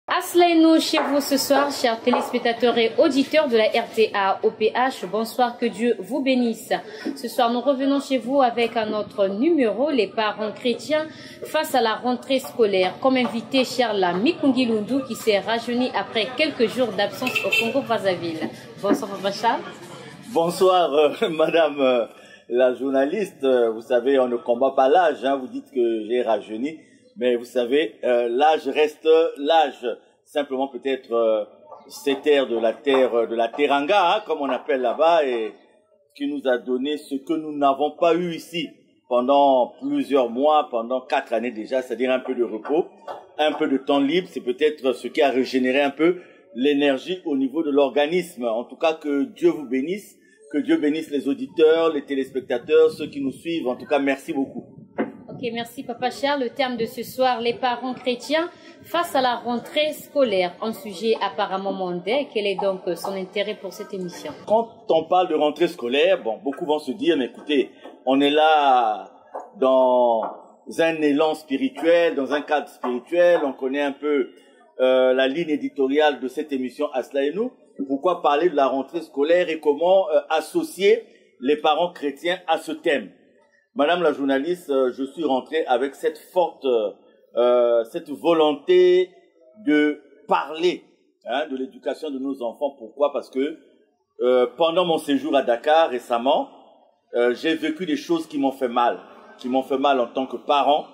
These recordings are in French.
Asseyez-nous chez vous ce soir, chers téléspectateurs et auditeurs de la RTA OPH. Bonsoir, que Dieu vous bénisse. Ce soir, nous revenons chez vous avec un autre numéro, les parents chrétiens face à la rentrée scolaire. Comme invité, Charles Mikungilundu, qui s'est rajeuni après quelques jours d'absence au Congo-Brazzaville. Bonsoir, Papa Charles. Bonsoir, Madame la journaliste. Vous savez, on ne combat pas l'âge. Hein. Vous dites que j'ai rajeuni. Mais vous savez, l'âge reste l'âge. Simplement peut-être cette ère de la Teranga, hein, comme on appelle là-bas, et qui nous a donné ce que nous n'avons pas eu ici pendant plusieurs mois, pendant 4 années déjà, c'est-à-dire un peu de repos, un peu de temps libre. C'est peut-être ce qui a régénéré un peu l'énergie au niveau de l'organisme. En tout cas, que Dieu vous bénisse, que Dieu bénisse les auditeurs, les téléspectateurs, ceux qui nous suivent. En tout cas, merci beaucoup. Ok, merci Papa Charles. Le terme de ce soir, les parents chrétiens face à la rentrée scolaire. Un sujet apparemment mondain. Quel est donc son intérêt pour cette émission? Quand on parle de rentrée scolaire, bon, beaucoup vont se dire, mais écoutez, on est là dans un élan spirituel, dans un cadre spirituel, on connaît un peu la ligne éditoriale de cette émission Asseyez-nous. Pourquoi parler de la rentrée scolaire et comment associer les parents chrétiens à ce thème? Madame la journaliste, je suis rentré avec cette forte, cette volonté de parler de l'éducation de nos enfants. Pourquoi? Parce que pendant mon séjour à Dakar récemment, j'ai vécu des choses qui m'ont fait mal en tant que parent,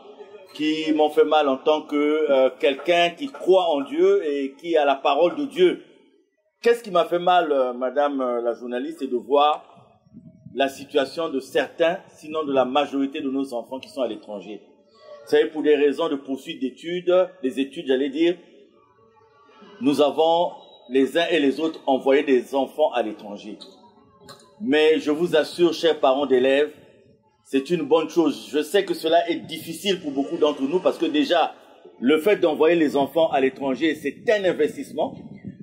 qui m'ont fait mal en tant que quelqu'un qui croit en Dieu et qui a la parole de Dieu. Qu'est-ce qui m'a fait mal, Madame la journaliste, c'est de voir la situation de certains, sinon de la majorité de nos enfants qui sont à l'étranger. Vous savez, pour des raisons de poursuite d'études, des études, j'allais dire, nous avons les uns et les autres envoyé des enfants à l'étranger. Mais je vous assure, chers parents d'élèves, c'est une bonne chose. Je sais que cela est difficile pour beaucoup d'entre nous parce que déjà, le fait d'envoyer les enfants à l'étranger, c'est un investissement.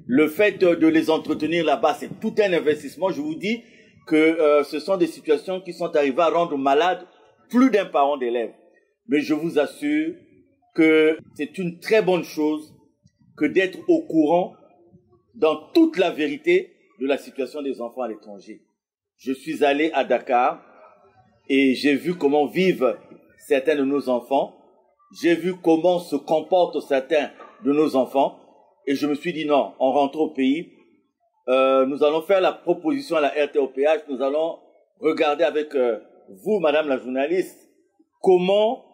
Le fait de les entretenir là-bas, c'est tout un investissement. Je vous dis que ce sont des situations qui sont arrivées à rendre malade plus d'un parent d'élève. Mais je vous assure que c'est une très bonne chose que d'être au courant dans toute la vérité de la situation des enfants à l'étranger. Je suis allé à Dakar et j'ai vu comment vivent certains de nos enfants. J'ai vu comment se comportent certains de nos enfants. Et je me suis dit non, en rentrant au pays, nous allons faire la proposition à la RTOPH, nous allons regarder avec vous, Madame la journaliste, comment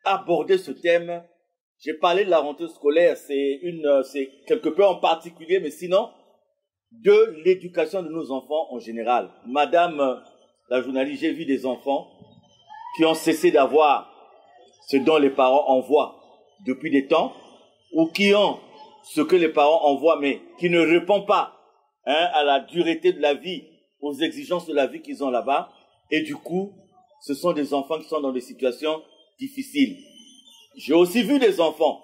aborder ce thème. J'ai parlé de la rentrée scolaire, c'est quelque peu en particulier, mais sinon, de l'éducation de nos enfants en général. Madame la journaliste, j'ai vu des enfants qui ont cessé d'avoir ce dont les parents envoient depuis des temps, ou qui ont ce que les parents envoient, mais qui ne répond pas à la dureté de la vie, aux exigences de la vie qu'ils ont là-bas. Et du coup, ce sont des enfants qui sont dans des situations difficiles. J'ai aussi vu des enfants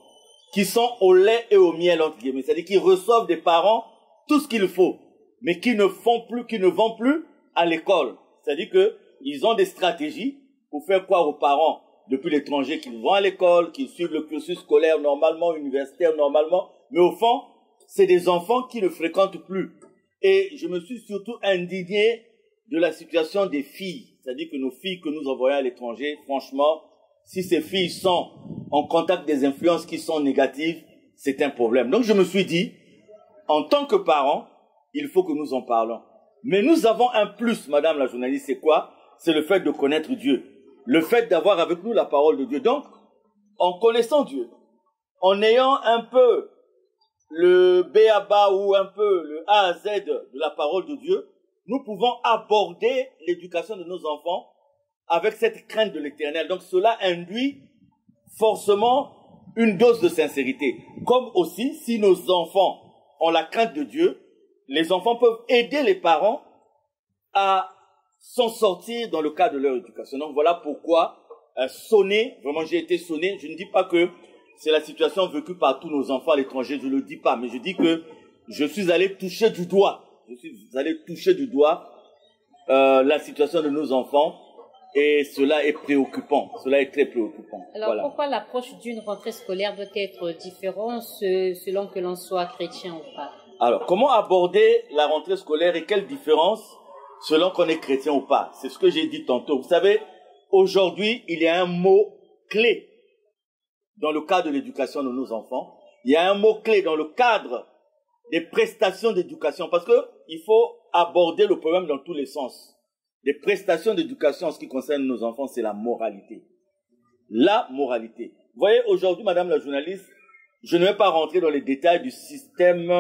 qui sont au lait et au miel, entre guillemets, c'est-à-dire qui reçoivent des parents tout ce qu'il faut, mais qui ne vont plus à l'école. C'est-à-dire qu'ils ont des stratégies pour faire croire aux parents depuis l'étranger qu'ils vont à l'école, qu'ils suivent le cursus scolaire normalement, universitaire normalement, mais au fond, c'est des enfants qui ne fréquentent plus. Et je me suis surtout indigné de la situation des filles. C'est-à-dire que nos filles que nous envoyons à l'étranger, franchement, si ces filles sont en contact des influences qui sont négatives, c'est un problème. Donc je me suis dit, en tant que parents, il faut que nous en parlons. Mais nous avons un plus, Madame la journaliste, c'est quoi? C'est le fait de connaître Dieu. Le fait d'avoir avec nous la parole de Dieu. Donc, en connaissant Dieu, en ayant un peu le B.A.B.A. ou un peu le A à Z de la parole de Dieu, nous pouvons aborder l'éducation de nos enfants avec cette crainte de l'Éternel. Donc cela induit forcément une dose de sincérité. Comme aussi, si nos enfants ont la crainte de Dieu, les enfants peuvent aider les parents à s'en sortir dans le cadre de leur éducation. Donc voilà pourquoi sonner, vraiment j'ai été sonné, je ne dis pas que c'est la situation vécue par tous nos enfants à l'étranger, je ne le dis pas, mais je dis que je suis allé toucher du doigt, la situation de nos enfants, et cela est préoccupant, cela est très préoccupant. Alors voilà. Pourquoi l'approche d'une rentrée scolaire doit être différente selon que l'on soit chrétien ou pas? Alors, comment aborder la rentrée scolaire et quelle différence selon qu'on est chrétien ou pas? C'est ce que j'ai dit tantôt. Vous savez, aujourd'hui, il y a un mot clé dans le cadre de l'éducation de nos enfants. Il y a un mot clé dans le cadre des prestations d'éducation, parce que il faut aborder le problème dans tous les sens. Les prestations d'éducation en ce qui concerne nos enfants, c'est la moralité. La moralité. Vous voyez, aujourd'hui, madame la journaliste, je ne vais pas rentrer dans les détails du système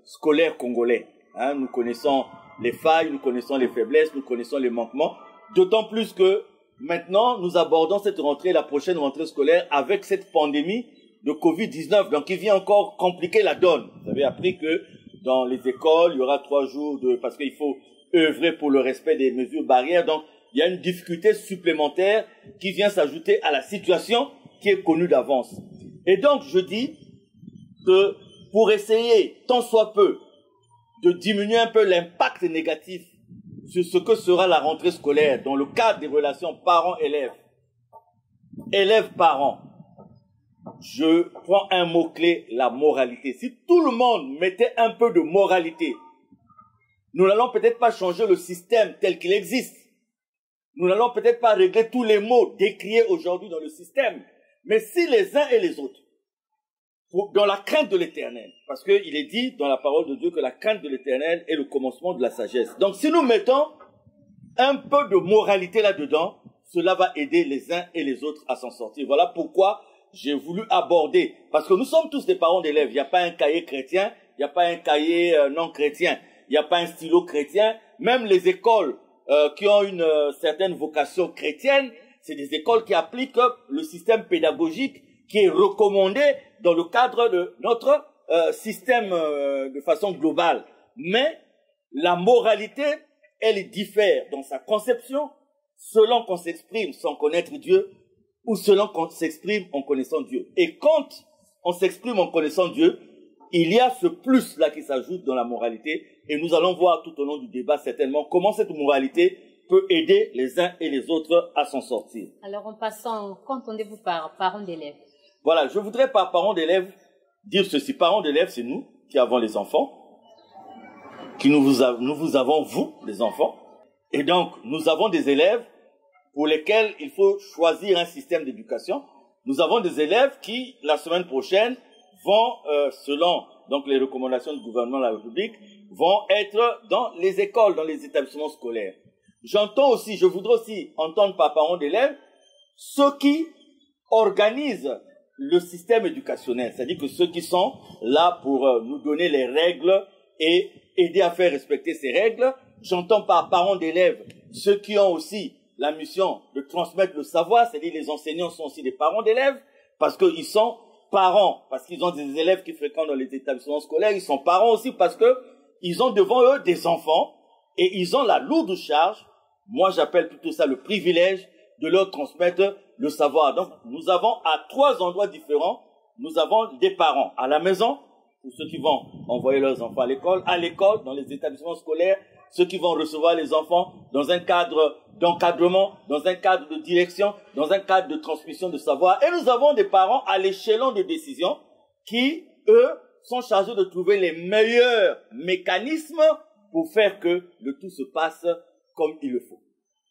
scolaire congolais. Hein, nous connaissons les failles, nous connaissons les faiblesses, nous connaissons les manquements. D'autant plus que maintenant, nous abordons cette rentrée, la prochaine rentrée scolaire, avec cette pandémie de Covid-19, donc qui vient encore compliquer la donne. Vous avez appris que dans les écoles, il y aura 3 jours parce qu'il faut œuvrer pour le respect des mesures barrières. Donc, il y a une difficulté supplémentaire qui vient s'ajouter à la situation qui est connue d'avance. Et donc, je dis que pour essayer, tant soit peu, de diminuer un peu l'impact négatif sur ce que sera la rentrée scolaire dans le cadre des relations parents-élèves, élèves-parents, je prends un mot-clé, la moralité. Si tout le monde mettait un peu de moralité, nous n'allons peut-être pas changer le système tel qu'il existe. Nous n'allons peut-être pas régler tous les maux décriés aujourd'hui dans le système. Mais si les uns et les autres, dans la crainte de l'Éternel, parce qu'il est dit dans la parole de Dieu que la crainte de l'Éternel est le commencement de la sagesse. Donc si nous mettons un peu de moralité là-dedans, cela va aider les uns et les autres à s'en sortir. Voilà pourquoi j'ai voulu aborder, parce que nous sommes tous des parents d'élèves. Il n'y a pas un cahier chrétien, il n'y a pas un cahier non chrétien, il n'y a pas un stylo chrétien. Même les écoles qui ont une certaine vocation chrétienne, c'est des écoles qui appliquent le système pédagogique qui est recommandé dans le cadre de notre système de façon globale. Mais la moralité, elle diffère dans sa conception selon qu'on s'exprime sans connaître Dieu ou selon qu'on s'exprime en connaissant Dieu. Et quand on s'exprime en connaissant Dieu, il y a ce plus-là qui s'ajoute dans la moralité. Et nous allons voir tout au long du débat certainement comment cette moralité peut aider les uns et les autres à s'en sortir. Alors en passant, qu'entendez-vous par parents d'élèves? Voilà, je voudrais par parents d'élèves dire ceci. Parents d'élèves, c'est nous qui avons les enfants, nous vous avons vous, les enfants. Et donc, nous avons des élèves pour lesquels il faut choisir un système d'éducation. Nous avons des élèves qui, la semaine prochaine, vont, selon donc les recommandations du gouvernement de la République, vont être dans les écoles, dans les établissements scolaires. J'entends aussi, je voudrais aussi entendre par parents d'élèves ceux qui organisent le système éducationnel, c'est-à-dire que ceux qui sont là pour nous donner les règles et aider à faire respecter ces règles. J'entends par parents d'élèves ceux qui ont aussi la mission de transmettre le savoir, c'est-à-dire les enseignants sont aussi des parents d'élèves, parce qu'ils sont parents, parce qu'ils ont des élèves qui fréquentent dans les établissements scolaires, ils sont parents aussi parce que ils ont devant eux des enfants et ils ont la lourde charge, moi j'appelle plutôt ça le privilège, de leur transmettre le savoir. Donc nous avons à 3 endroits différents, nous avons des parents à la maison, pour ceux qui vont envoyer leurs enfants à l'école, dans les établissements scolaires, ceux qui vont recevoir les enfants dans un cadre d'encadrement, dans un cadre de direction, dans un cadre de transmission de savoir. Et nous avons des parents à l'échelon de décision qui, eux, sont chargés de trouver les meilleurs mécanismes pour faire que le tout se passe comme il le faut.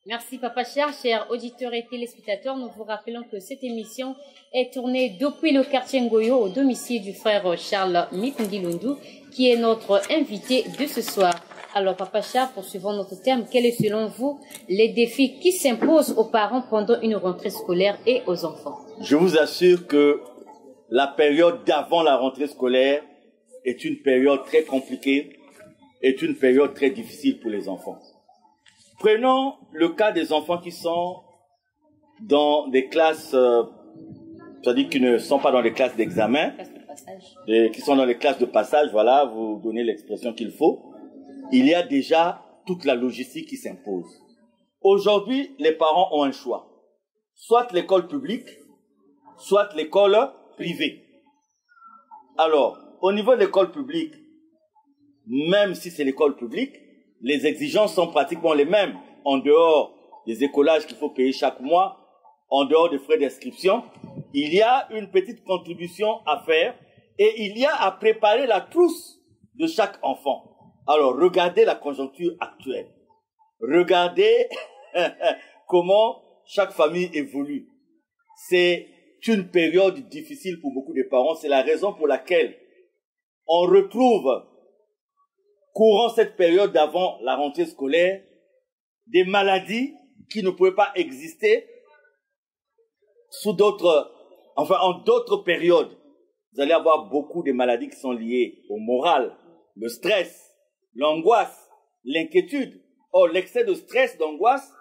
Merci Papa Cher, chers auditeurs et téléspectateurs. Nous vous rappelons que cette émission est tournée depuis le quartier Ngoyo au domicile du frère Charles Mikungilundu, qui est notre invité de ce soir. Alors Papa Cher, poursuivons notre thème. Quels sont selon vous les défis qui s'imposent aux parents pendant une rentrée scolaire et aux enfants? Je vous assure que la période d'avant la rentrée scolaire est une période très compliquée, est une période très difficile pour les enfants. Prenons le cas des enfants qui sont dans des classes, c'est-à-dire qui ne sont pas dans les classes d'examen, qui sont dans les classes de passage, voilà, vous donnez l'expression qu'il faut. Il y a déjà toute la logistique qui s'impose. Aujourd'hui, les parents ont un choix. Soit l'école publique, soit l'école privée. Alors, au niveau de l'école publique, même si c'est l'école publique, les exigences sont pratiquement les mêmes. En dehors des écolages qu'il faut payer chaque mois, en dehors des frais d'inscription, il y a une petite contribution à faire et il y a à préparer la trousse de chaque enfant. Alors, regardez la conjoncture actuelle. Regardez comment chaque famille évolue. C'est une période difficile pour beaucoup de parents. C'est la raison pour laquelle on retrouve, courant cette période d'avant la rentrée scolaire, des maladies qui ne pouvaient pas exister sous d'autres, enfin en d'autres périodes. Vous allez avoir beaucoup de maladies qui sont liées au moral, le stress, l'angoisse, l'inquiétude. Or, l'excès de stress, d'angoisse,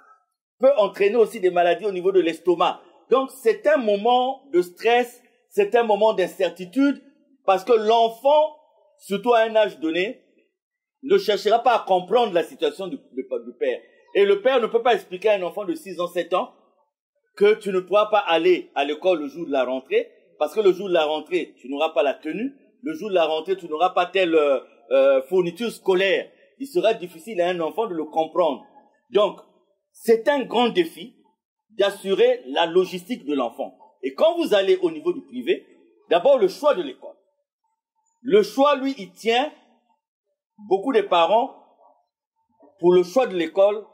peut entraîner aussi des maladies au niveau de l'estomac. Donc, c'est un moment de stress, c'est un moment d'incertitude, parce que l'enfant, surtout à un âge donné, ne cherchera pas à comprendre la situation du père. Et le père ne peut pas expliquer à un enfant de 6 ans, 7 ans, que tu ne pourras pas aller à l'école le jour de la rentrée, parce que le jour de la rentrée, tu n'auras pas la tenue, le jour de la rentrée, tu n'auras pas telle fourniture scolaire. Il sera difficile à un enfant de le comprendre. Donc, c'est un grand défi d'assurer la logistique de l'enfant. Et quand vous allez au niveau du privé, d'abord le choix de l'école. Le choix, lui, il tient. Beaucoup de parents, pour le choix de l'école,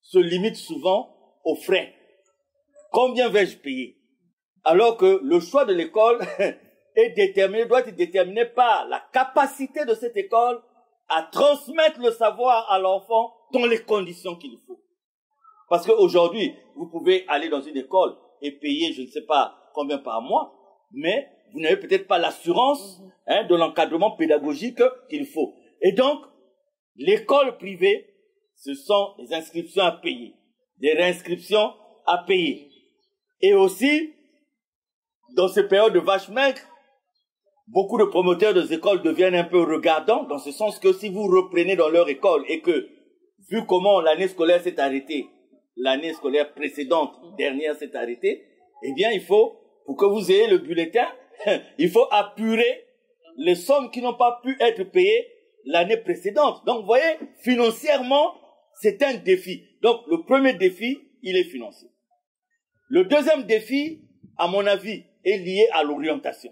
se limitent souvent aux frais. Combien vais-je payer? Alors que le choix de l'école est déterminé, doit être déterminé par la capacité de cette école à transmettre le savoir à l'enfant dans les conditions qu'il faut. Parce qu'aujourd'hui, vous pouvez aller dans une école et payer, je ne sais pas combien par mois, mais vous n'avez peut-être pas l'assurance de l'encadrement pédagogique qu'il faut. Et donc, l'école privée, ce sont des inscriptions à payer, des réinscriptions à payer. Et aussi, dans ces périodes de vache maigre, beaucoup de promoteurs des écoles deviennent un peu regardants, dans ce sens que si vous reprenez dans leur école et que, vu comment l'année scolaire s'est arrêtée, l'année scolaire précédente, dernière s'est arrêtée, eh bien, il faut, pour que vous ayez le bulletin, il faut apurer les sommes qui n'ont pas pu être payées l'année précédente. Donc, vous voyez, financièrement, c'est un défi. Donc, le premier défi, il est financier. Le deuxième défi, à mon avis, est lié à l'orientation.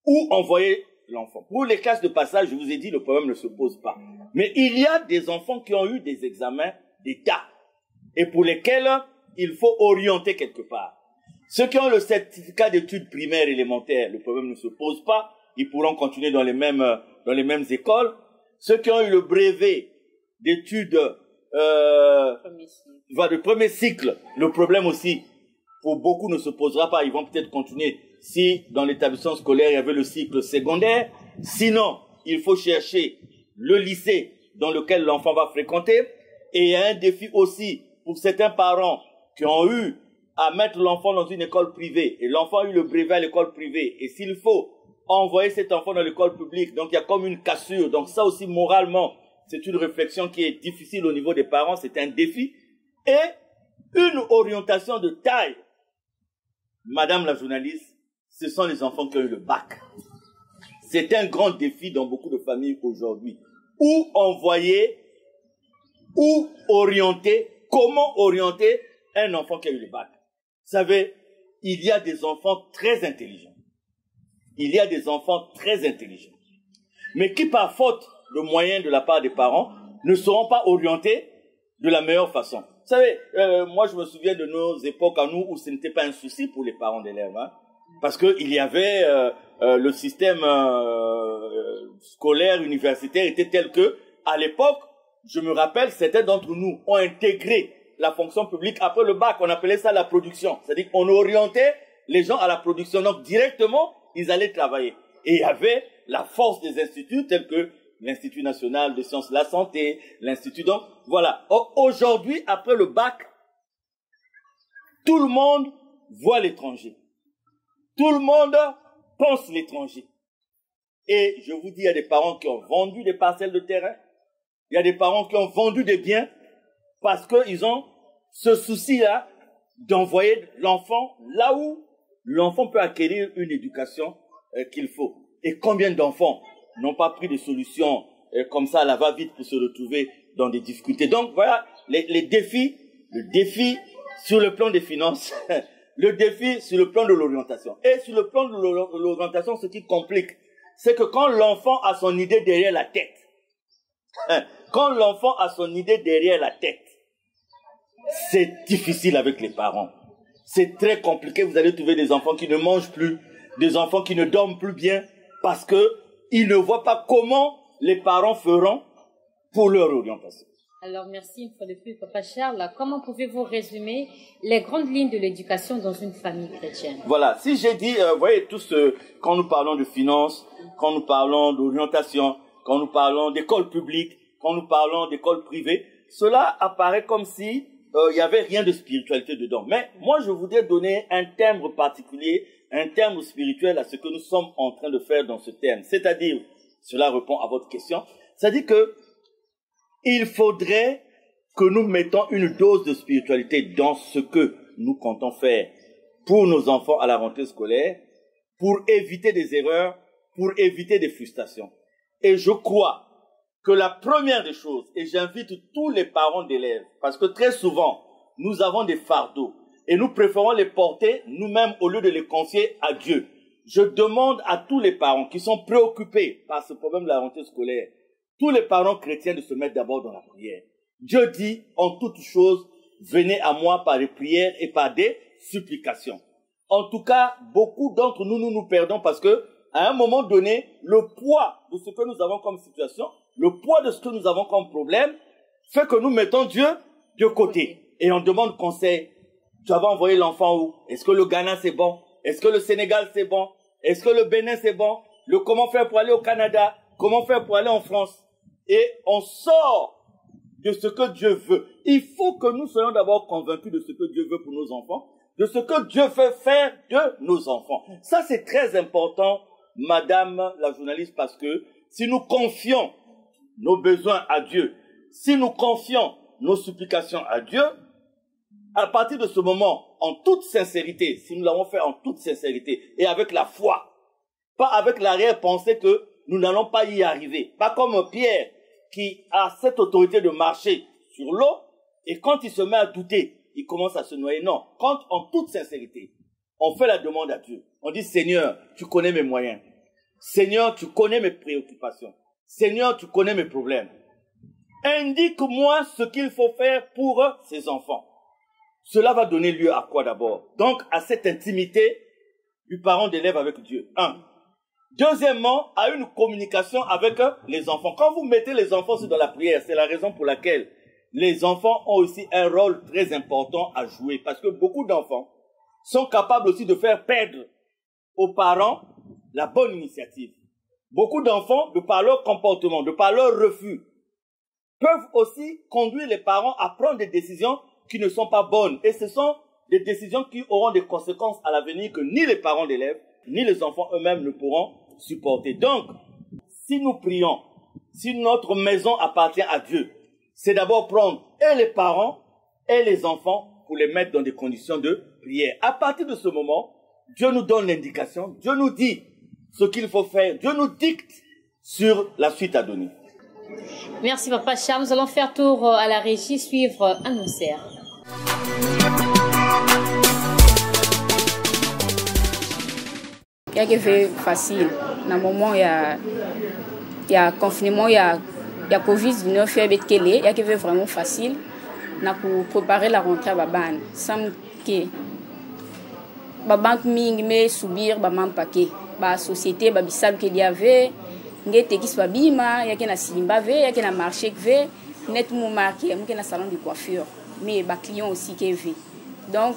Où envoyer l'enfant? Pour les classes de passage, je vous ai dit, le problème ne se pose pas. Mais il y a des enfants qui ont eu des examens d'État et pour lesquels il faut orienter quelque part. Ceux qui ont le certificat d'études primaires élémentaires, le problème ne se pose pas. Ils pourront continuer dans les mêmes écoles. Ceux qui ont eu le brevet d'études de premier cycle, le problème aussi, pour beaucoup, ne se posera pas. Ils vont peut-être continuer si dans l'établissement scolaire, il y avait le cycle secondaire. Sinon, il faut chercher le lycée dans lequel l'enfant va fréquenter. Et il y a un défi aussi pour certains parents qui ont eu à mettre l'enfant dans une école privée. Et l'enfant a eu le brevet à l'école privée. Et s'il faut envoyer cet enfant dans l'école publique, donc il y a comme une cassure. Donc ça aussi, moralement, c'est une réflexion qui est difficile au niveau des parents. C'est un défi. Et une orientation de taille. Madame la journaliste, ce sont les enfants qui ont eu le bac. C'est un grand défi dans beaucoup de familles aujourd'hui. Où envoyer, où orienter, comment orienter un enfant qui a eu le bac. Vous savez, il y a des enfants très intelligents. Il y a des enfants très intelligents. Mais qui, par faute de moyens de la part des parents, ne seront pas orientés de la meilleure façon. Vous savez, moi je me souviens de nos époques à nous où ce n'était pas un souci pour les parents d'élèves. Hein, parce qu'il y avait le système scolaire, universitaire était tel que, à l'époque, je me rappelle, certains d'entre nous ont intégré la fonction publique après le bac. On appelait ça la production. C'est-à-dire qu'on orientait les gens à la production. Donc directement, ils allaient travailler. Et il y avait la force des instituts tels que l'Institut national de sciences de la santé, l'Institut... Donc, voilà. Aujourd'hui, après le bac, tout le monde voit l'étranger. Tout le monde pense l'étranger. Et je vous dis, il y a des parents qui ont vendu des parcelles de terrain. Il y a des parents qui ont vendu des biens parce qu'ils ont ce souci-là d'envoyer l'enfant là où l'enfant peut acquérir une éducation qu'il faut. Et combien d'enfants n'ont pas pris des solutions comme ça à la va-vite pour se retrouver dans des difficultés. Donc voilà les défis, le défi sur le plan des finances, le défi sur le plan de l'orientation. Et sur le plan de l'orientation, ce qui complique, c'est que quand l'enfant a son idée derrière la tête, quand l'enfant a son idée derrière la tête, c'est difficile avec les parents. C'est très compliqué. Vous allez trouver des enfants qui ne mangent plus, des enfants qui ne dorment plus bien, parce qu'ils ne voient pas comment les parents feront pour leur orientation. Alors, merci une fois de plus, Papa Charles. Comment pouvez-vous résumer les grandes lignes de l'éducation dans une famille chrétienne? Voilà, si j'ai dit, vous voyez, quand nous parlons de finances, quand nous parlons d'orientation, quand nous parlons d'école publique, quand nous parlons d'école privée, cela apparaît comme si il n'y avait rien de spiritualité dedans. Mais moi, je voudrais donner un terme particulier, un terme spirituel à ce que nous sommes en train de faire dans ce terme. C'est-à-dire, cela répond à votre question, c'est-à-dire que il faudrait que nous mettons une dose de spiritualité dans ce que nous comptons faire pour nos enfants à la rentrée scolaire, pour éviter des erreurs, pour éviter des frustrations. Et je crois que la première des choses, et j'invite tous les parents d'élèves, parce que très souvent, nous avons des fardeaux, et nous préférons les porter nous-mêmes au lieu de les confier à Dieu. Je demande à tous les parents qui sont préoccupés par ce problème de la rentrée scolaire, tous les parents chrétiens de se mettre d'abord dans la prière. Dieu dit, en toutes choses, venez à moi par les prières et par des supplications. En tout cas, beaucoup d'entre nous, nous perdons parce que, à un moment donné, le poids de ce que nous avons comme situation, le poids de ce que nous avons comme problème, fait que nous mettons Dieu de côté. Et on demande conseil. Tu vas envoyer l'enfant où? Est-ce que le Ghana c'est bon? Est-ce que le Sénégal c'est bon? Est-ce que le Bénin c'est bon? Comment faire pour aller au Canada? Comment faire pour aller en France? Et on sort de ce que Dieu veut. Il faut que nous soyons d'abord convaincus de ce que Dieu veut pour nos enfants, de ce que Dieu veut faire de nos enfants. Ça, c'est très important, madame la journaliste, parce que si nous confions nos besoins à Dieu, si nous confions nos supplications à Dieu, à partir de ce moment, en toute sincérité, si nous l'avons fait en toute sincérité et avec la foi, pas avec l'arrière-pensée que nous n'allons pas y arriver, pas comme Pierre qui a cette autorité de marcher sur l'eau et quand il se met à douter, il commence à se noyer. Non, quand en toute sincérité, on fait la demande à Dieu, on dit Seigneur, tu connais mes moyens, Seigneur, tu connais mes préoccupations, Seigneur, tu connais mes problèmes. Indique-moi ce qu'il faut faire pour ces enfants. Cela va donner lieu à quoi d'abord? Donc, à cette intimité du parent d'élève avec Dieu. Un. Deuxièmement, à une communication avec les enfants. Quand vous mettez les enfants dans la prière, c'est la raison pour laquelle les enfants ont aussi un rôle très important à jouer. Parce que beaucoup d'enfants sont capables aussi de faire perdre aux parents la bonne initiative. Beaucoup d'enfants, de par leur comportement, de par leur refus, peuvent aussi conduire les parents à prendre des décisions qui ne sont pas bonnes. Et ce sont des décisions qui auront des conséquences à l'avenir que ni les parents d'élèves, ni les enfants eux-mêmes ne pourront supporter. Donc, si nous prions, si notre maison appartient à Dieu, c'est d'abord prendre et les parents et les enfants pour les mettre dans des conditions de prière. À partir de ce moment, Dieu nous donne l'indication, Dieu nous dit ce qu'il faut faire, Dieu nous dicte sur la suite à donner. Merci Papa Charles. Nous allons faire tour à la régie, suivre un concert. Il y a quelque chose facile. Dans le moment, il y a confinement, il y a Covid-19, il y a quelque chose vraiment facile. Pour préparer la rentrée à Baban. Sans que Baban me subir Baban paquet. La société, la qu'il y avait. Ngete qui soit bima, il y a na simba ve, il y a na marché ve, net mo marqué, il y a na salon de coiffure, mais ba client aussi qui ve. Donc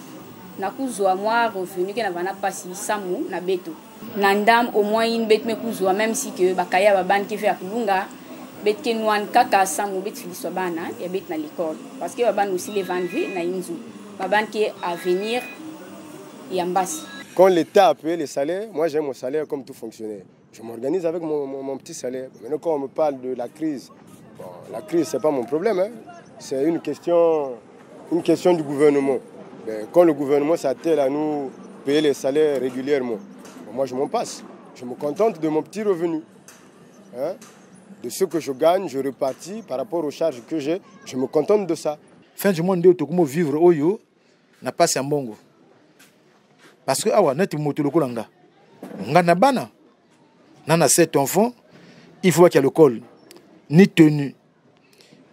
na kuzwa moi revenu que na vana passi samu na beto. Na ndam au moins une bête me kuzwa même si que ba kaya ba ban qui fait akulunga, bet kenwan kaka samu bet fili sobana et bet na l'école parce que baban aussi les vanvi na inzu baban qui est à venir yambasi. Quand l'État a payé les salaires, moi j'ai mon salaire comme tout fonctionnaire. Je m'organise avec mon petit salaire. Maintenant quand on me parle de la crise, bon, la crise c'est pas mon problème, hein. C'est une question du gouvernement. Mais quand le gouvernement s'attelle à nous payer les salaires régulièrement, bon, moi je m'en passe. Je me contente de mon petit revenu. Hein? De ce que je gagne, je repartis par rapport aux charges que j'ai, je me contente de ça. Fin du monde, comment vivre oyo n'a pas un bongo. Parce que awa net motoloko langa. Ngana bana. Nana 7 enfants, il faut qu'il y ait le col, ni tenue,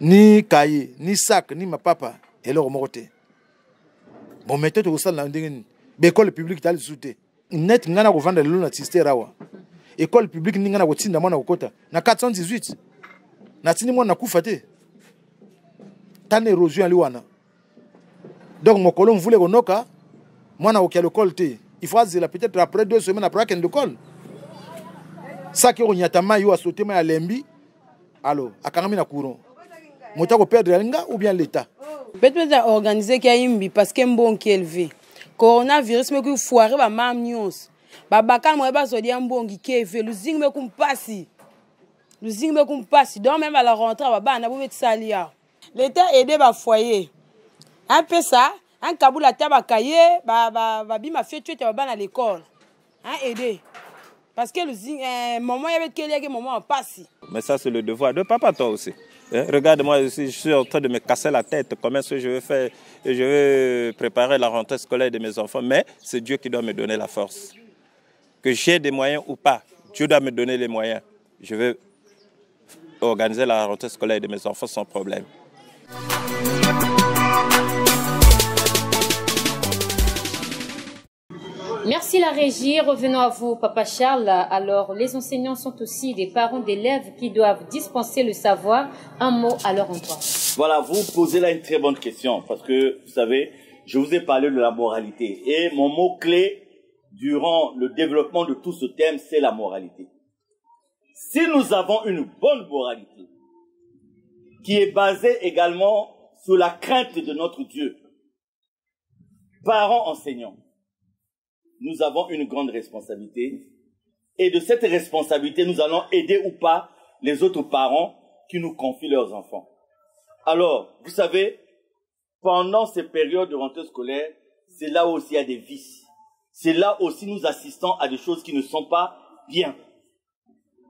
ni cahier, ni sac, ni ma papa et leur morté. Bon méthode au salon ndenge l'école publique t'a le souté. Net ngana ko vendre le na sister rawa. École publique n'ingana ko tinda mwana kokota na 418 na tini mwana kufa te tane érosion ali wana donc mon colon voulait konoka mwana ko l'école te il faut azela peut-être après 2 semaines après qu'elle l'école ça qui onyata mai yo sauter mai à lembi alors akangami na courant mota ko perdre nga ou bien l'état peut-être organiser ki yimbi parce que mbon qui élevé coronavirus me ku foire ba mam news babakana mo ba so dia mbongi keve luzingi me kumpasi donc même à la rentrée baba na bo salia l'état aider ba foyer un peu ça un kabula taba kaye ba bima fait tuer baba na l'école hein aider parce que luzingi maman y avait que maman passe. Mais ça c'est le devoir de papa toi aussi. Regarde-moi, je suis en train de me casser la tête. Comment est-ce que je vais faire? Je vais préparer la rentrée scolaire de mes enfants. Mais c'est Dieu qui doit me donner la force. Que j'ai des moyens ou pas, Dieu doit me donner les moyens. Je vais organiser la rentrée scolaire de mes enfants sans problème. Merci la régie. Revenons à vous, Papa Charles. Alors, les enseignants sont aussi des parents d'élèves qui doivent dispenser le savoir. Un mot à leur endroit. Voilà, vous posez là une très bonne question parce que, vous savez, je vous ai parlé de la moralité. Et mon mot-clé durant le développement de tout ce thème, c'est la moralité. Si nous avons une bonne moralité, qui est basée également sur la crainte de notre Dieu, parents enseignants, nous avons une grande responsabilité. Et de cette responsabilité, nous allons aider ou pas les autres parents qui nous confient leurs enfants. Alors, vous savez, pendant ces périodes de rentrée scolaire, c'est là aussi il y a des vices. C'est là aussi nous assistons à des choses qui ne sont pas bien.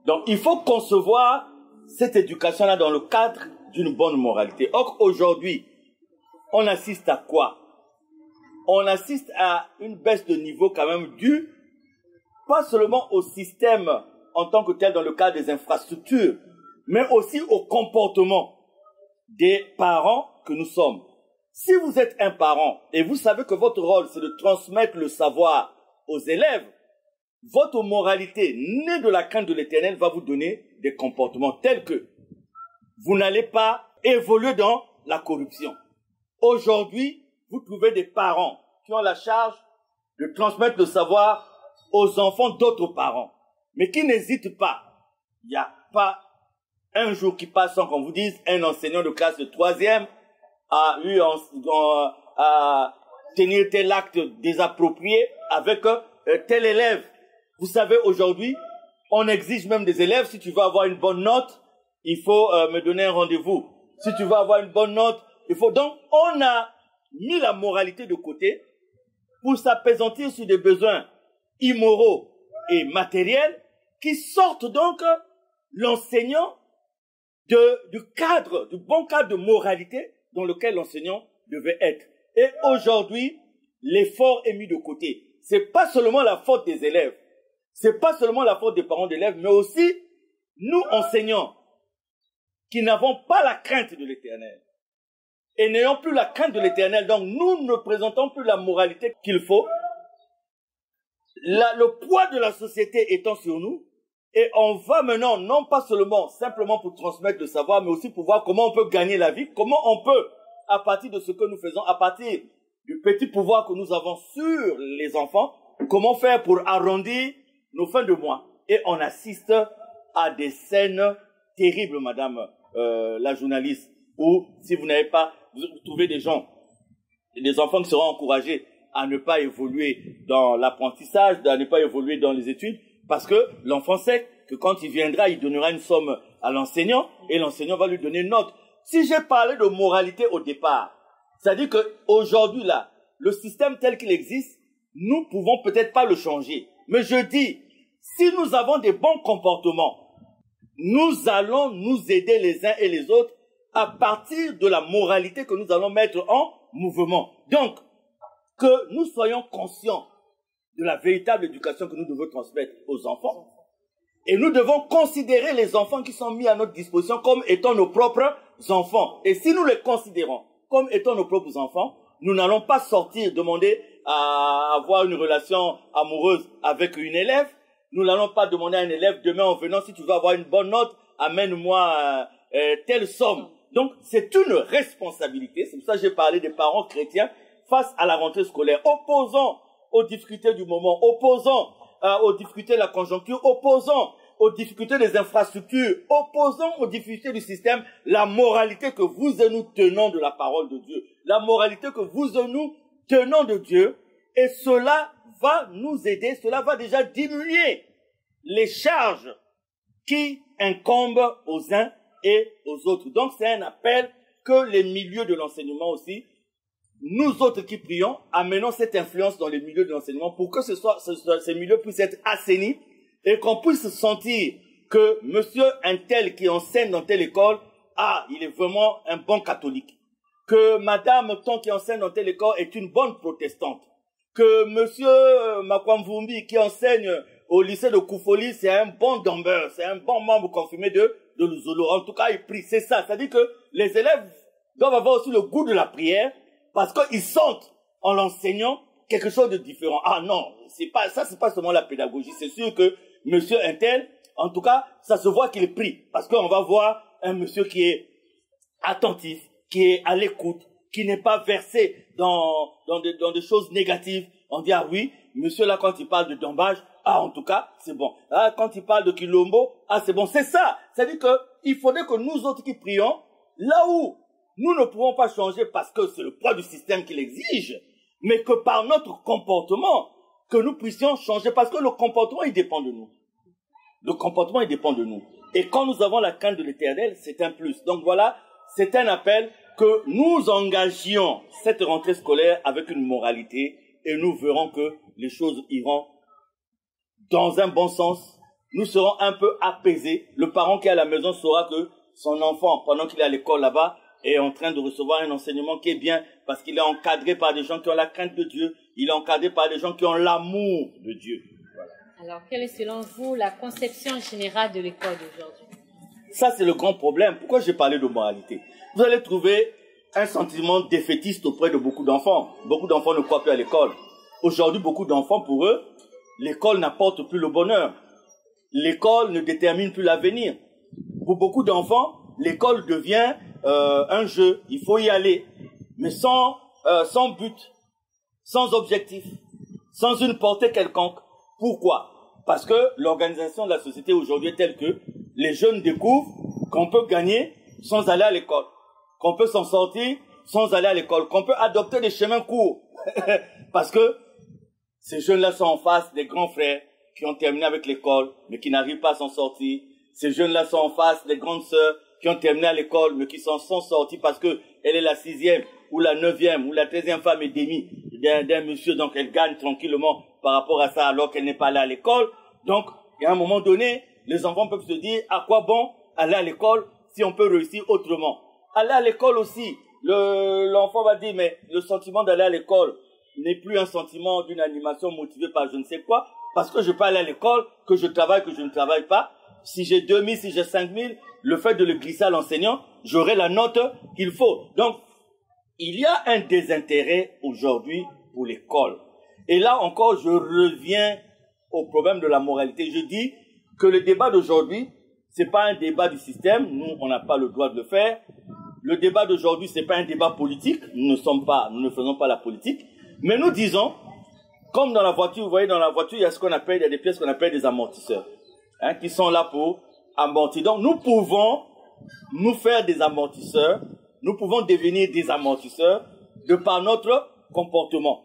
Donc, il faut concevoir cette éducation-là dans le cadre d'une bonne moralité. Or, aujourd'hui, on assiste à quoi? On assiste à une baisse de niveau quand même due, pas seulement au système en tant que tel dans le cadre des infrastructures, mais aussi au comportement des parents que nous sommes. Si vous êtes un parent et vous savez que votre rôle c'est de transmettre le savoir aux élèves, votre moralité née de la crainte de l'Éternel va vous donner des comportements tels que vous n'allez pas évoluer dans la corruption. Aujourd'hui, vous trouvez des parents qui ont la charge de transmettre le savoir aux enfants d'autres parents, mais qui n'hésitent pas. Il n'y a pas un jour qui passe sans qu'on vous dise un enseignant de classe de 3e a eu à tenir tel acte désapproprié avec tel élève. Vous savez, aujourd'hui, on exige même des élèves, si tu veux avoir une bonne note, il faut me donner un rendez-vous. Si tu veux avoir une bonne note, il faut... Donc, on a mis la moralité de côté pour s'appesantir sur des besoins immoraux et matériels qui sortent donc l'enseignant du cadre, du bon cadre de moralité dans lequel l'enseignant devait être. Et aujourd'hui, l'effort est mis de côté. C'est pas seulement la faute des élèves, c'est pas seulement la faute des parents d'élèves, mais aussi nous enseignants qui n'avons pas la crainte de l'Éternel. Et n'ayant plus la crainte de l'Éternel, donc nous ne présentons plus la moralité qu'il faut. Le poids de la société étant sur nous, et on va maintenant, non pas seulement, simplement pour transmettre le savoir, mais aussi pour voir comment on peut gagner la vie, comment on peut, à partir de ce que nous faisons, à partir du petit pouvoir que nous avons sur les enfants, comment faire pour arrondir nos fins de mois. Et on assiste à des scènes terrible, madame la journaliste, où si vous n'avez pas, vous trouvez des enfants qui seront encouragés à ne pas évoluer dans l'apprentissage, à ne pas évoluer dans les études, parce que l'enfant sait que quand il viendra, il donnera une somme à l'enseignant et l'enseignant va lui donner une note. Si j'ai parlé de moralité au départ, c'est-à-dire qu'aujourd'hui, là, le système tel qu'il existe, nous pouvons peut-être pas le changer. Mais je dis, si nous avons des bons comportements, nous allons nous aider les uns et les autres à partir de la moralité que nous allons mettre en mouvement. Donc, que nous soyons conscients de la véritable éducation que nous devons transmettre aux enfants. Et nous devons considérer les enfants qui sont mis à notre disposition comme étant nos propres enfants. Et si nous les considérons comme étant nos propres enfants, nous n'allons pas sortir, demander à avoir une relation amoureuse avec une élève. Nous n'allons pas demander à un élève, demain en venant, si tu veux avoir une bonne note, amène-moi telle somme. Donc, c'est une responsabilité. C'est pour ça que j'ai parlé des parents chrétiens face à la rentrée scolaire, opposant aux difficultés du moment, opposant aux difficultés de la conjoncture, opposant aux difficultés des infrastructures, opposant aux difficultés du système, la moralité que vous et nous tenons de la parole de Dieu, la moralité que vous et nous tenons de Dieu, et cela va nous aider, cela va déjà diminuer les charges qui incombent aux uns et aux autres. Donc c'est un appel que les milieux de l'enseignement aussi, nous autres qui prions, amenons cette influence dans les milieux de l'enseignement pour que ces milieux puissent être assainis et qu'on puisse sentir que monsieur un tel qui enseigne dans telle école, il est vraiment un bon catholique. Que madame tant qui enseigne dans telle école est une bonne protestante. Que monsieur Makwamvumbi qui enseigne au lycée de Koufoli, c'est un bon dambeur, c'est un bon membre confirmé de l'Uzolo. En tout cas, il prie. C'est ça. C'est-à-dire que les élèves doivent avoir aussi le goût de la prière parce qu'ils sentent en l'enseignant quelque chose de différent. Ah non, c'est pas seulement la pédagogie. C'est sûr que monsieur Intel, en tout cas, ça se voit qu'il prie. Parce qu'on va voir un monsieur qui est attentif, qui est à l'écoute, qui n'est pas versé dans des choses négatives. On dit, oui, monsieur là, quand il parle de dombage, en tout cas, c'est bon. Quand il parle de Kilombo, c'est bon. C'est ça. C'est-à-dire qu'il faudrait que nous autres qui prions, là où nous ne pouvons pas changer parce que c'est le poids du système qui l'exige, mais que par notre comportement, que nous puissions changer parce que le comportement, il dépend de nous. Le comportement, il dépend de nous. Et quand nous avons la crainte de l'Éternel, c'est un plus. Donc voilà, c'est un appel que nous engagions cette rentrée scolaire avec une moralité et nous verrons que les choses iront dans un bon sens. Nous serons un peu apaisés. Le parent qui est à la maison saura que son enfant, pendant qu'il est à l'école là-bas, est en train de recevoir un enseignement qui est bien parce qu'il est encadré par des gens qui ont la crainte de Dieu. Il est encadré par des gens qui ont l'amour de Dieu. Voilà. Alors, quelle est selon vous la conception générale de l'école d'aujourd'hui? Ça, c'est le grand problème. Pourquoi j'ai parlé de moralité? Vous allez trouver un sentiment défaitiste auprès de beaucoup d'enfants. Beaucoup d'enfants ne croient plus à l'école. Aujourd'hui, beaucoup d'enfants, pour eux, l'école n'apporte plus le bonheur. L'école ne détermine plus l'avenir. Pour beaucoup d'enfants, l'école devient un jeu. Il faut y aller, mais sans but, sans objectif, sans une portée quelconque. Pourquoi? Parce que l'organisation de la société aujourd'hui est telle que les jeunes découvrent qu'on peut gagner sans aller à l'école, qu'on peut s'en sortir sans aller à l'école, qu'on peut adopter des chemins courts. Parce que ces jeunes-là sont en face des grands frères qui ont terminé avec l'école, mais qui n'arrivent pas à s'en sortir. Ces jeunes-là sont en face des grandes sœurs qui ont terminé à l'école, mais qui s'en sont sortis parce que elle est la 6e, ou la 9e, ou la 13e femme et demie d'un monsieur, donc elle gagne tranquillement par rapport à ça, alors qu'elle n'est pas allée à l'école. Donc, à un moment donné, les enfants peuvent se dire, à quoi bon aller à l'école si on peut réussir autrement? Aller à l'école aussi, l'enfant va dire, mais le sentiment d'aller à l'école n'est plus un sentiment d'une animation motivée par je ne sais quoi, parce que je peux aller à l'école, que je travaille, que je ne travaille pas. Si j'ai 2000, si j'ai 5000, le fait de le glisser à l'enseignant, j'aurai la note qu'il faut. Donc, il y a un désintérêt aujourd'hui pour l'école. Et là encore, je reviens au problème de la moralité. Je dis que le débat d'aujourd'hui, c'est pas un débat du système. Nous, on n'a pas le droit de le faire. Le débat d'aujourd'hui, c'est pas un débat politique. Nous ne faisons pas la politique. Mais nous disons, comme dans la voiture, vous voyez, dans la voiture, il y a des pièces qu'on appelle des amortisseurs, qui sont là pour amorti. Donc nous pouvons nous faire des amortisseurs, nous pouvons devenir des amortisseurs de par notre comportement.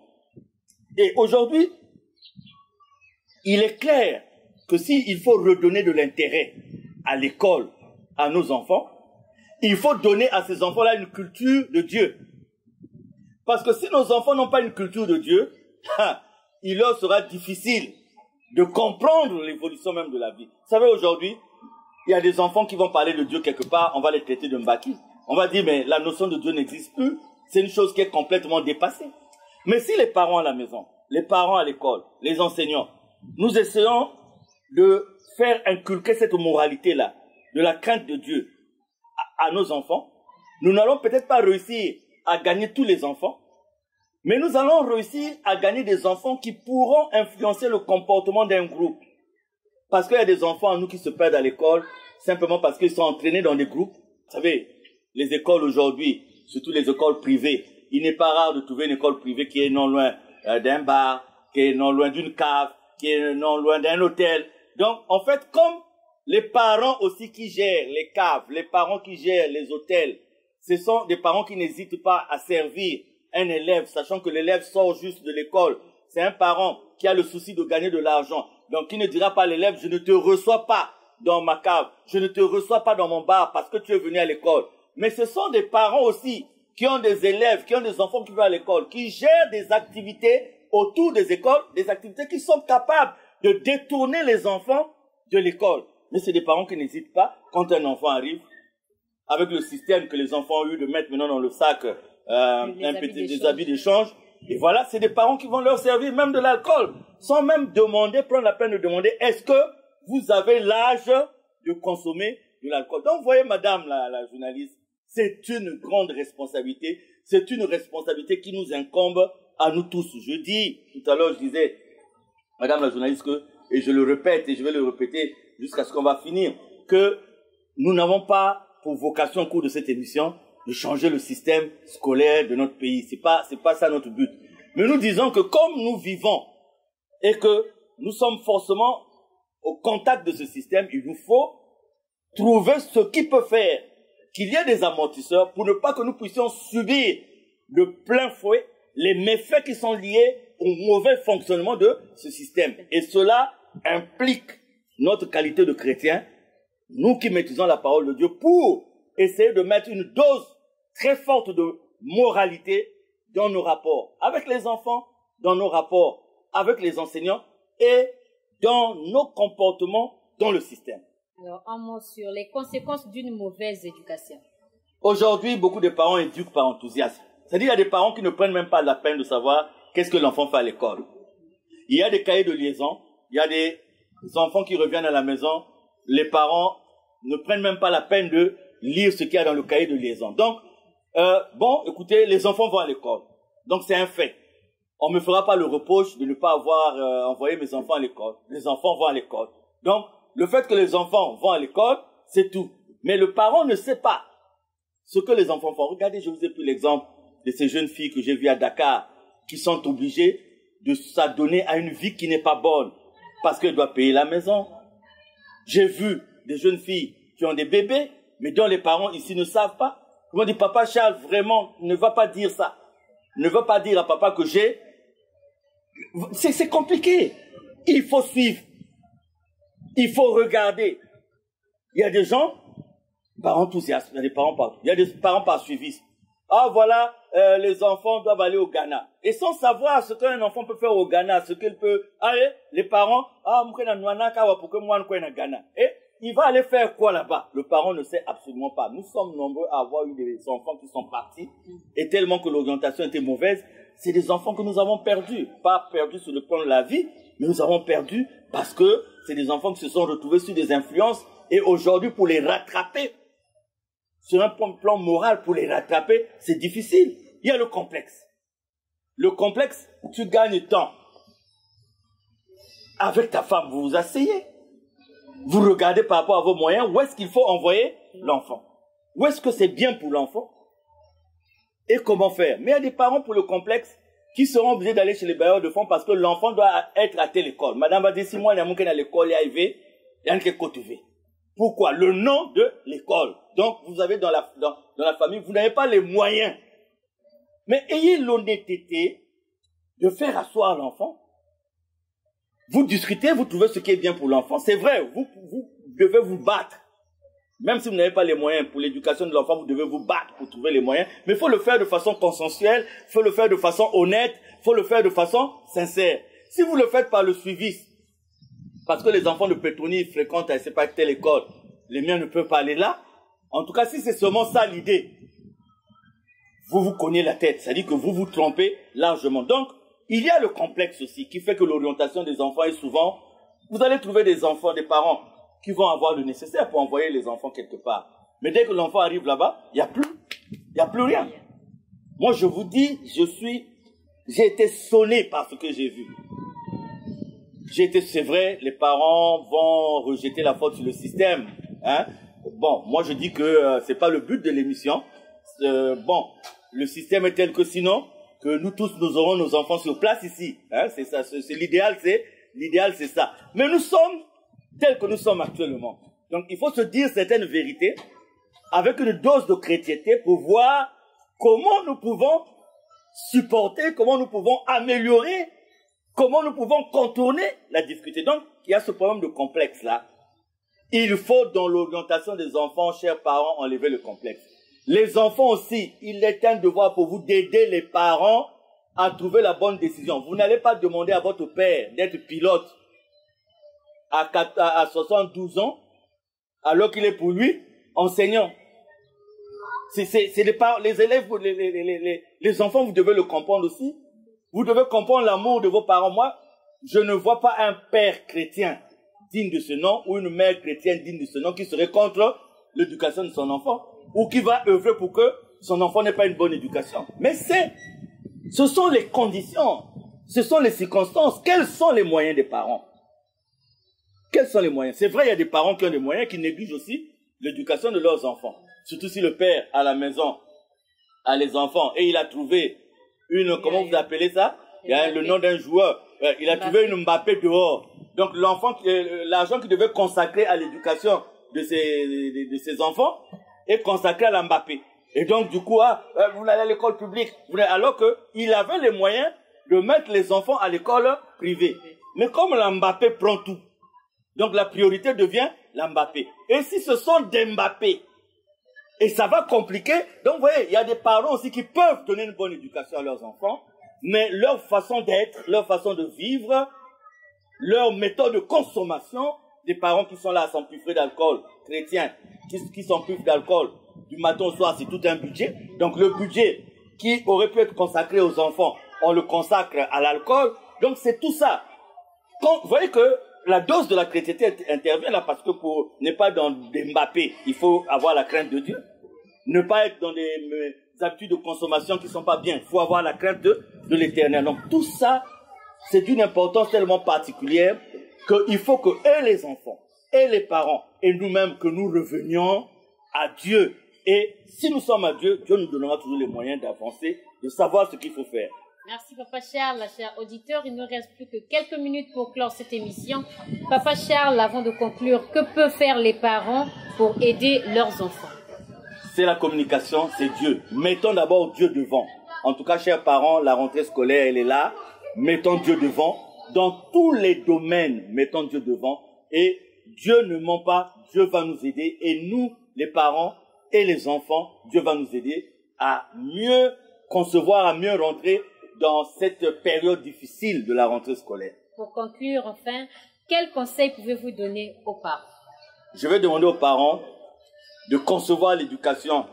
Et aujourd'hui, il est clair que s'il faut redonner de l'intérêt à l'école, à nos enfants, il faut donner à ces enfants-là une culture de Dieu. Parce que si nos enfants n'ont pas une culture de Dieu, il leur sera difficile de comprendre l'évolution même de la vie. Vous savez, aujourd'hui, il y a des enfants qui vont parler de Dieu quelque part, on va les traiter de mbaki. On va dire, mais la notion de Dieu n'existe plus. C'est une chose qui est complètement dépassée. Mais si les parents à la maison, les parents à l'école, les enseignants, nous essayons de faire inculquer cette moralité-là, de la crainte de Dieu à nos enfants, nous n'allons peut-être pas réussir à gagner tous les enfants, mais nous allons réussir à gagner des enfants qui pourront influencer le comportement d'un groupe. Parce qu'il y a des enfants à nous qui se perdent à l'école, simplement parce qu'ils sont entraînés dans des groupes. Vous savez, les écoles aujourd'hui, surtout les écoles privées, il n'est pas rare de trouver une école privée qui est non loin d'un bar, qui est non loin d'une cave, qui est non loin d'un hôtel. Donc, en fait, comme les parents aussi qui gèrent les caves, les parents qui gèrent les hôtels, ce sont des parents qui n'hésitent pas à servir un élève, sachant que l'élève sort juste de l'école. C'est un parent qui a le souci de gagner de l'argent. Donc, qui ne dira pas à l'élève, je ne te reçois pas dans ma cave, je ne te reçois pas dans mon bar parce que tu es venu à l'école. Mais ce sont des parents aussi qui ont des élèves, qui ont des enfants qui vont à l'école, qui gèrent des activités autour des écoles, des activités qui sont capables de détourner les enfants de l'école. Mais c'est des parents qui n'hésitent pas, quand un enfant arrive, avec le système que les enfants ont eu de mettre maintenant dans le sac des habits d'échange. Et voilà, c'est des parents qui vont leur servir même de l'alcool, sans même demander, prendre la peine de demander, est-ce que vous avez l'âge de consommer de l'alcool? Donc, vous voyez, madame la journaliste, c'est une grande responsabilité. C'est une responsabilité qui nous incombe à nous tous. Je dis, tout à l'heure, je disais, madame la journaliste, et je le répète, et je vais le répéter jusqu'à ce qu'on va finir, que nous n'avons pas pour vocation au cours de cette émission de changer le système scolaire de notre pays. C'est pas ça notre but. Mais nous disons que comme nous vivons et que nous sommes forcément au contact de ce système, il nous faut trouver ce qui peut faire qu'il y ait des amortisseurs pour ne pas que nous puissions subir de plein fouet les méfaits qui sont liés au mauvais fonctionnement de ce système. Et cela implique notre qualité de chrétien, nous qui maîtrisons la parole de Dieu, pour essayer de mettre une dose très forte de moralité dans nos rapports avec les enfants, dans nos rapports avec les enseignants et dans nos comportements dans le système. Alors, un mot sur les conséquences d'une mauvaise éducation. Aujourd'hui, beaucoup de parents éduquent par enthousiasme. C'est-à-dire, il y a des parents qui ne prennent même pas la peine de savoir qu'est-ce que l'enfant fait à l'école. Il y a des cahiers de liaison, il y a des enfants qui reviennent à la maison, les parents ne prennent même pas la peine de lire ce qu'il y a dans le cahier de liaison. Donc, bon, écoutez, les enfants vont à l'école. Donc, c'est un fait. On ne me fera pas le reproche de ne pas avoir envoyé mes enfants à l'école. Les enfants vont à l'école. Donc, le fait que les enfants vont à l'école, c'est tout. Mais le parent ne sait pas ce que les enfants font. Regardez, je vous ai pris l'exemple de ces jeunes filles que j'ai vues à Dakar, qui sont obligées de s'adonner à une vie qui n'est pas bonne, parce qu'elles doivent payer la maison. J'ai vu des jeunes filles qui ont des bébés, mais dont les parents ici ne savent pas. Comment dire, papa Charles, vraiment, ne va pas dire ça. Ne va pas dire à papa que j'ai... C'est compliqué. Il faut suivre. Il faut regarder. Il y a des gens par enthousiasme, il y a des parents par, il y a des parents par suivisme. Ah voilà, les enfants doivent aller au Ghana. Et sans savoir ce qu'un enfant peut faire au Ghana, ce qu'il peut... Allez, les parents, et il va aller faire quoi là-bas? Le parent ne sait absolument pas. Nous sommes nombreux à avoir eu des enfants qui sont partis, et tellement que l'orientation était mauvaise, c'est des enfants que nous avons perdus. Pas perdus sur le plan de la vie, mais nous avons perdus parce que c'est des enfants qui se sont retrouvés sur des influences, et aujourd'hui, pour les rattraper, sur un plan moral, pour les rattraper, c'est difficile. Il y a le complexe. Le complexe, tu gagnes temps. Avec ta femme, vous vous asseyez. Vous regardez par rapport à vos moyens, où est-ce qu'il faut envoyer l'enfant? Où est-ce que c'est bien pour l'enfant? Et comment faire? Mais il y a des parents pour le complexe qui seront obligés d'aller chez les bailleurs de fonds parce que l'enfant doit être à telle école. Madame va dire, si moi, il y a mon qui est à l'école, il y a IV, il y a un qui est côté. Pourquoi? Le nom de l'école. Donc, vous avez dans la famille, vous n'avez pas les moyens. Mais ayez l'honnêteté de faire asseoir l'enfant. Vous discutez, vous trouvez ce qui est bien pour l'enfant. C'est vrai, vous devez vous battre. Même si vous n'avez pas les moyens pour l'éducation de l'enfant, vous devez vous battre pour trouver les moyens. Mais il faut le faire de façon consensuelle, il faut le faire de façon honnête, il faut le faire de façon sincère. Si vous le faites par le suivisme, parce que les enfants de Petronie fréquentent, je ne sais pas telle école, les miens ne peuvent pas aller là. En tout cas, si c'est seulement ça l'idée, vous vous cognez la tête. C'est-à-dire que vous vous trompez largement. Donc, il y a le complexe aussi qui fait que l'orientation des enfants est souvent... Vous allez trouver des enfants, des parents qui vont avoir le nécessaire pour envoyer les enfants quelque part. Mais dès que l'enfant arrive là-bas, il n'y a plus rien. Moi, je vous dis, j'ai été sonné par ce que j'ai vu. C'est vrai, les parents vont rejeter la faute sur le système. Hein? Bon, moi je dis que c'est pas le but de l'émission. Bon, le système est tel que sinon, que nous tous, nous aurons nos enfants sur place ici. Hein? C'est ça, c'est l'idéal, c'est ça. Mais nous sommes tels que nous sommes actuellement. Donc il faut se dire certaines vérités avec une dose de chrétienté pour voir comment nous pouvons supporter, comment nous pouvons améliorer, comment nous pouvons contourner la difficulté. Donc, il y a ce problème de complexe-là. Il faut, dans l'orientation des enfants, chers parents, enlever le complexe. Les enfants aussi, il est un devoir pour vous d'aider les parents à trouver la bonne décision. Vous n'allez pas demander à votre père d'être pilote à 72 ans, alors qu'il est pour lui enseignant. C'est les élèves, les enfants, vous devez le comprendre aussi. Vous devez comprendre l'amour de vos parents. Moi, je ne vois pas un père chrétien digne de ce nom ou une mère chrétienne digne de ce nom qui serait contre l'éducation de son enfant ou qui va œuvrer pour que son enfant n'ait pas une bonne éducation. Mais ce sont les conditions, ce sont les circonstances. Quels sont les moyens des parents? Quels sont les moyens? C'est vrai, il y a des parents qui ont des moyens qui négligent aussi l'éducation de leurs enfants. Surtout si le père à la maison a les enfants et il a trouvé comment vous appelez ça? Il y a le nom d'un joueur. Il a trouvé une Mbappé dehors. Donc l'enfant, l'argent qu'il devait consacrer à l'éducation de ses enfants est consacré à la Mbappé. Et donc du coup, vous allez à l'école publique, alors qu'il avait les moyens de mettre les enfants à l'école privée. Mais comme la Mbappé prend tout, donc la priorité devient la Mbappé. Et si ce sont des Mbappé, et ça va compliquer. Donc, vous voyez, il y a des parents aussi qui peuvent donner une bonne éducation à leurs enfants, mais leur façon d'être, leur façon de vivre, leur méthode de consommation, des parents qui sont là à s'empiffrer d'alcool, chrétiens, qui s'empiffrent d'alcool du matin au soir, c'est tout un budget. Donc, le budget qui aurait pu être consacré aux enfants, on le consacre à l'alcool. Donc, c'est tout ça. Vous voyez que la dose de la chrétienté intervient là parce que pour ne pas dans des Mbappé, il faut avoir la crainte de Dieu. Ne pas être dans des habitudes de consommation qui ne sont pas bien. Il faut avoir la crainte de l'Éternel. Donc tout ça, c'est d'une importance tellement particulière qu'il faut que et les enfants, et les parents, et nous-mêmes, que nous revenions à Dieu. Et si nous sommes à Dieu, Dieu nous donnera toujours les moyens d'avancer, de savoir ce qu'il faut faire. Merci Papa Charles, chers auditeurs. Il ne reste plus que quelques minutes pour clore cette émission. Papa Charles, avant de conclure, que peuvent faire les parents pour aider leurs enfants? C'est la communication, c'est Dieu. Mettons d'abord Dieu devant. En tout cas, chers parents, la rentrée scolaire, elle est là. Mettons Dieu devant. Dans tous les domaines, mettons Dieu devant. Et Dieu ne ment pas, Dieu va nous aider. Et nous, les parents et les enfants, Dieu va nous aider à mieux concevoir, à mieux rentrer dans cette période difficile de la rentrée scolaire. Pour conclure, enfin, quels conseils pouvez-vous donner aux parents? Je vais demander aux parents de concevoir l'éducation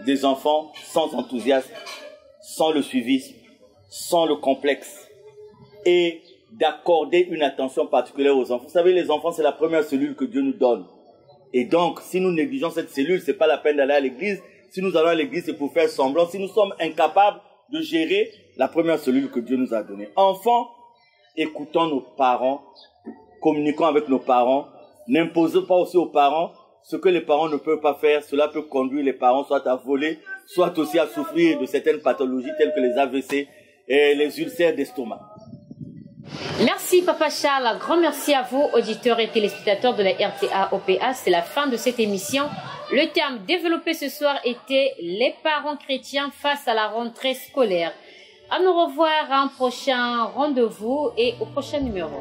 des enfants sans enthousiasme, sans le suivisme, sans le complexe, et d'accorder une attention particulière aux enfants. Vous savez, les enfants, c'est la première cellule que Dieu nous donne. Et donc, si nous négligeons cette cellule, c'est pas la peine d'aller à l'église. Si nous allons à l'église, c'est pour faire semblant. Si nous sommes incapables de gérer la première cellule que Dieu nous a donnée. Enfants, écoutons nos parents, communiquons avec nos parents, n'imposons pas aussi aux parents ce que les parents ne peuvent pas faire. Cela peut conduire les parents soit à voler, soit aussi à souffrir de certaines pathologies telles que les AVC et les ulcères d'estomac. Merci Papa Charles, un grand merci à vous, auditeurs et téléspectateurs de la RTA-OPA. C'est la fin de cette émission. Le terme développé ce soir était les parents chrétiens face à la rentrée scolaire. À nous revoir à un prochain rendez-vous et au prochain numéro.